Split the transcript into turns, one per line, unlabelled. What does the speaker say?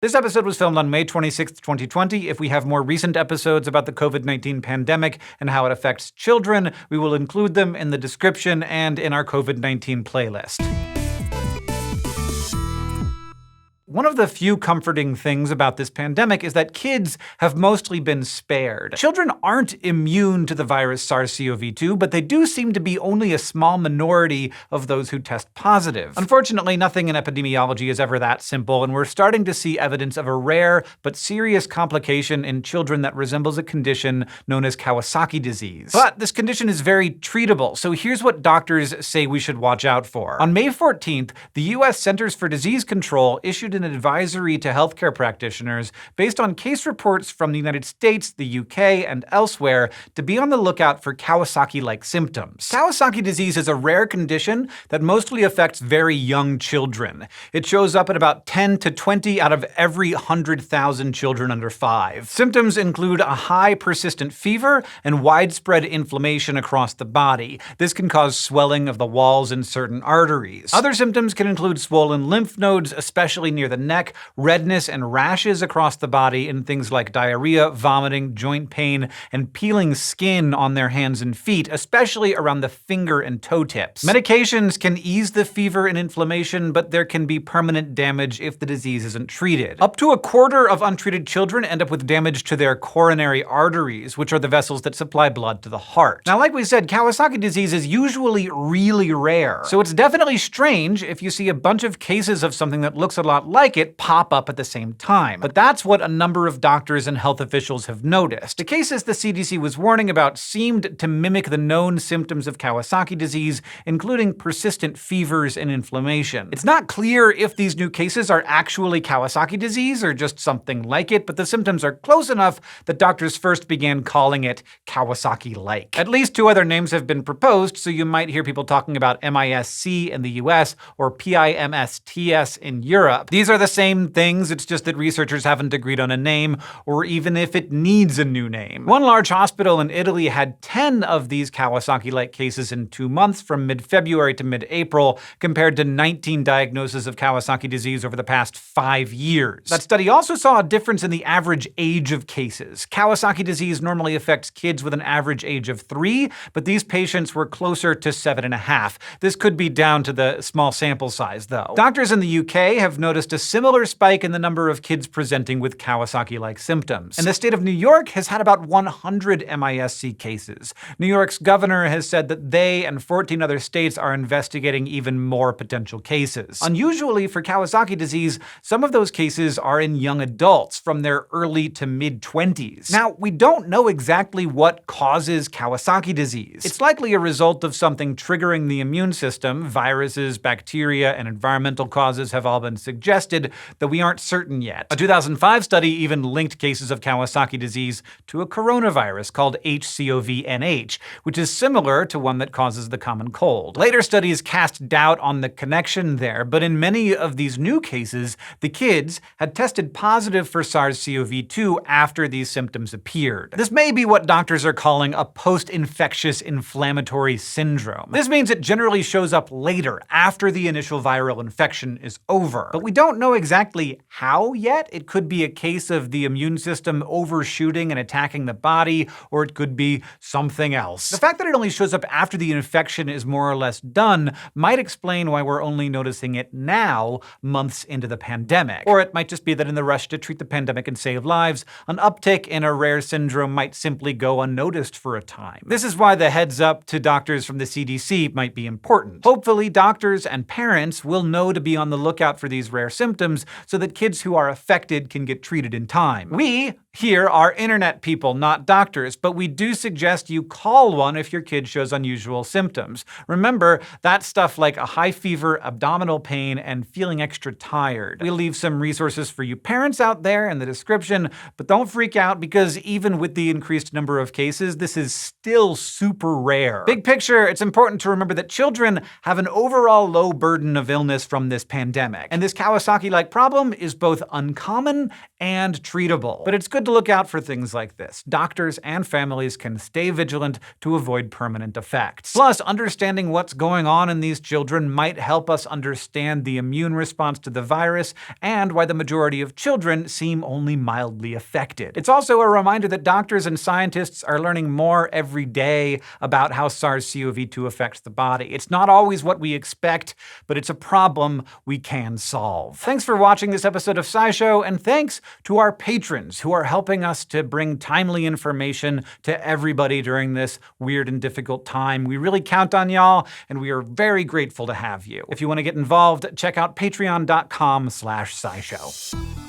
This episode was filmed on May 26, 2020. If we have more recent episodes about the COVID-19 pandemic and how it affects children, we will include them in the description and in our COVID-19 playlist. One of the few comforting things about this pandemic is that kids have mostly been spared. Children aren't immune to the virus SARS-CoV-2, but they do seem to be only a small minority of those who test positive. Unfortunately, nothing in epidemiology is ever that simple, and we're starting to see evidence of a rare but serious complication in children that resembles a condition known as Kawasaki disease. But this condition is very treatable, so here's what doctors say we should watch out for. On May 14th, the U.S. Centers for Disease Control issued an advisory to healthcare practitioners based on case reports from the United States, the UK, and elsewhere to be on the lookout for Kawasaki-like symptoms. Kawasaki disease is a rare condition that mostly affects very young children. It shows up in about 10 to 20 out of every 100,000 children under 5. Symptoms include a high persistent fever and widespread inflammation across the body. This can cause swelling of the walls in certain arteries. Other symptoms can include swollen lymph nodes, especially near the neck, redness and rashes across the body, and things like diarrhea, vomiting, joint pain, and peeling skin on their hands and feet, especially around the finger and toe tips. Medications can ease the fever and inflammation, but there can be permanent damage if the disease isn't treated. Up to a quarter of untreated children end up with damage to their coronary arteries, which are the vessels that supply blood to the heart. Now, like we said, Kawasaki disease is usually really rare, so it's definitely strange if you see a bunch of cases of something that looks a lot like it pop up at the same time. But that's what a number of doctors and health officials have noticed. The cases the CDC was warning about seemed to mimic the known symptoms of Kawasaki disease, including persistent fevers and inflammation. It's not clear if these new cases are actually Kawasaki disease or just something like it, but the symptoms are close enough that doctors first began calling it Kawasaki-like. At least 2 other names have been proposed, so you might hear people talking about MISC in the US or PIMS-TS in Europe. These are the same things, it's just that researchers haven't agreed on a name, or even if it needs a new name. One large hospital in Italy had 10 of these Kawasaki-like cases in 2 months, from mid-February to mid-April, compared to 19 diagnoses of Kawasaki disease over the past 5 years. That study also saw a difference in the average age of cases. Kawasaki disease normally affects kids with an average age of 3, but these patients were closer to 7.5. This could be down to the small sample size, though. Doctors in the UK have noticed a similar spike in the number of kids presenting with Kawasaki-like symptoms. And the state of New York has had about 100 MISC cases. New York's governor has said that they and 14 other states are investigating even more potential cases. Unusually for Kawasaki disease, some of those cases are in young adults from their early to mid-20s. Now, we don't know exactly what causes Kawasaki disease. It's likely a result of something triggering the immune system. Viruses, bacteria, and environmental causes have all been suggested, though we aren't certain yet. A 2005 study even linked cases of Kawasaki disease to a coronavirus called HCOV-NH, which is similar to one that causes the common cold. Later studies cast doubt on the connection there, but in many of these new cases, the kids had tested positive for SARS-CoV-2 after these symptoms appeared. This may be what doctors are calling a post-infectious inflammatory syndrome. This means it generally shows up later, after the initial viral infection is over. But we don't know exactly how yet. It could be a case of the immune system overshooting and attacking the body, or it could be something else. The fact that it only shows up after the infection is more or less done might explain why we're only noticing it now, months into the pandemic. Or it might just be that in the rush to treat the pandemic and save lives, an uptick in a rare syndrome might simply go unnoticed for a time. This is why the heads up to doctors from the CDC might be important. Hopefully, doctors and parents will know to be on the lookout for these rare symptoms so that kids who are affected can get treated in time. We here are internet people, not doctors, but we do suggest you call one if your kid shows unusual symptoms. Remember, that's stuff like a high fever, abdominal pain, and feeling extra tired. We'll leave some resources for you parents out there in the description, but don't freak out because even with the increased number of cases, this is still super rare. Big picture, it's important to remember that children have an overall low burden of illness from this pandemic, and this Kawasaki Kawasaki-like problem is both uncommon and treatable. But it's good to look out for things like this. Doctors and families can stay vigilant to avoid permanent effects. Plus, understanding what's going on in these children might help us understand the immune response to the virus and why the majority of children seem only mildly affected. It's also a reminder that doctors and scientists are learning more every day about how SARS-CoV-2 affects the body. It's not always what we expect, but it's a problem we can solve. Thanks for watching this episode of SciShow, and thanks to our patrons who are helping us to bring timely information to everybody during this weird and difficult time. We really count on y'all, and we are very grateful to have you. If you want to get involved, check out patreon.com/SciShow.